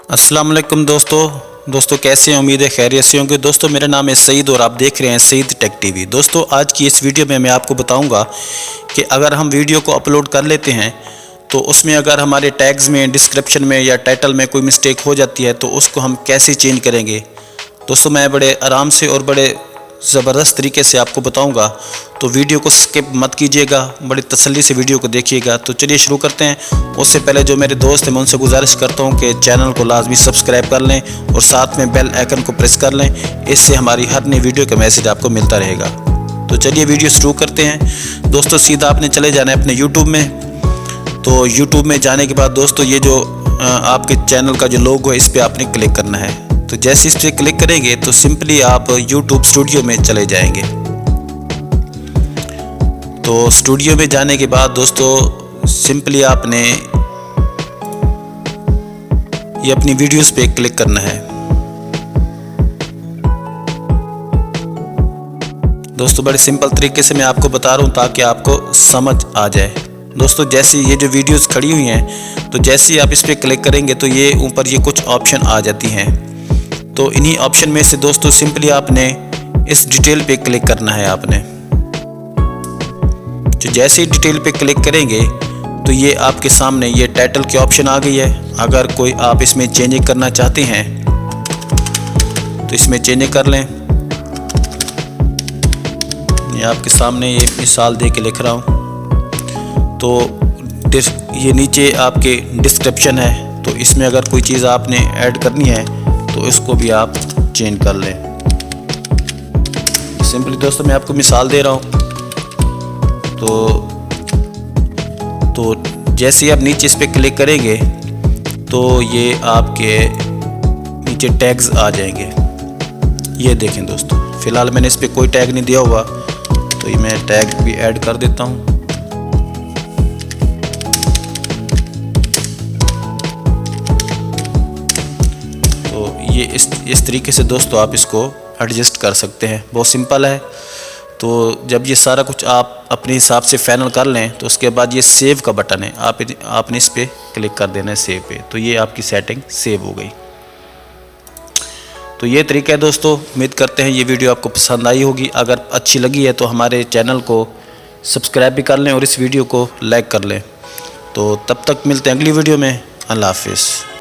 अस्सलाम वालेकुम दोस्तों कैसे हैं। उम्मीद है खैरियत से होंगे। दोस्तों मेरा नाम है सईद और आप देख रहे हैं सईद टेक टीवी। दोस्तों आज की इस वीडियो में मैं आपको बताऊंगा कि अगर हम वीडियो को अपलोड कर लेते हैं तो उसमें अगर हमारे टैग्स में, डिस्क्रिप्शन में या टाइटल में कोई मिस्टेक हो जाती है तो उसको हम कैसे चेंज करेंगे। दोस्तों मैं बड़े आराम से और बड़े ज़बरदस्त तरीके से आपको बताऊंगा, तो वीडियो को स्किप मत कीजिएगा, बड़ी तसल्ली से वीडियो को देखिएगा। तो चलिए शुरू करते हैं। उससे पहले जो मेरे दोस्त हैं मैं उनसे गुजारिश करता हूं कि चैनल को लाजमी सब्सक्राइब कर लें और साथ में बेल आइकन को प्रेस कर लें, इससे हमारी हर नई वीडियो का मैसेज आपको मिलता रहेगा। तो चलिए वीडियो शुरू करते हैं। दोस्तों सीधा आपने चले जाना है अपने यूट्यूब में। तो यूट्यूब में जाने के बाद दोस्तों ये जो आपके चैनल का जो लोगो है इस पर आपने क्लिक करना है। तो जैसे इस पर क्लिक करेंगे तो सिंपली आप यूट्यूब स्टूडियो में चले जाएंगे। तो स्टूडियो में जाने के बाद दोस्तों सिंपली आपने ये अपनी वीडियोस पे क्लिक करना है। दोस्तों बड़े सिंपल तरीके से मैं आपको बता रहा हूँ ताकि आपको समझ आ जाए। दोस्तों जैसे ये जो वीडियोस खड़ी हुई हैं तो जैसे ही आप इस पर क्लिक करेंगे तो ये ऊपर ये कुछ ऑप्शन आ जाती हैं। तो इन्हीं ऑप्शन में से दोस्तों सिंपली आपने इस डिटेल पे क्लिक करना है। आपने जो जैसे ही डिटेल पे क्लिक करेंगे तो ये आपके सामने ये टाइटल की ऑप्शन आ गई है। अगर कोई आप इसमें चेंजिंग करना चाहते हैं तो इसमें चेंजिंग कर लें। ये आपके सामने ये मिसाल दे के लिख रहा हूँ। तो ये नीचे आपके डिस्क्रिप्शन है, तो इसमें अगर कोई चीज़ आपने ऐड करनी है तो इसको भी आप चेंज कर लें। सिंपली दोस्तों मैं आपको मिसाल दे रहा हूँ। तो जैसे ही आप नीचे इस पर क्लिक करेंगे तो ये आपके नीचे टैग्स आ जाएंगे। ये देखें दोस्तों, फ़िलहाल मैंने इस पर कोई टैग नहीं दिया हुआ तो ये मैं टैग भी ऐड कर देता हूँ। ये इस तरीके से दोस्तों आप इसको एडजस्ट कर सकते हैं। बहुत सिंपल है। तो जब ये सारा कुछ आप अपने हिसाब से फाइनल कर लें तो उसके बाद ये सेव का बटन है, आपने इस पर क्लिक कर देना है सेव पे। तो ये आपकी सेटिंग सेव हो गई। तो ये तरीका है दोस्तों। उम्मीद करते हैं ये वीडियो आपको पसंद आई होगी। अगर अच्छी लगी है तो हमारे चैनल को सब्सक्राइब भी कर लें और इस वीडियो को लाइक कर लें। तो तब तक मिलते हैं अगली वीडियो में। अल्लाह हाफिज़।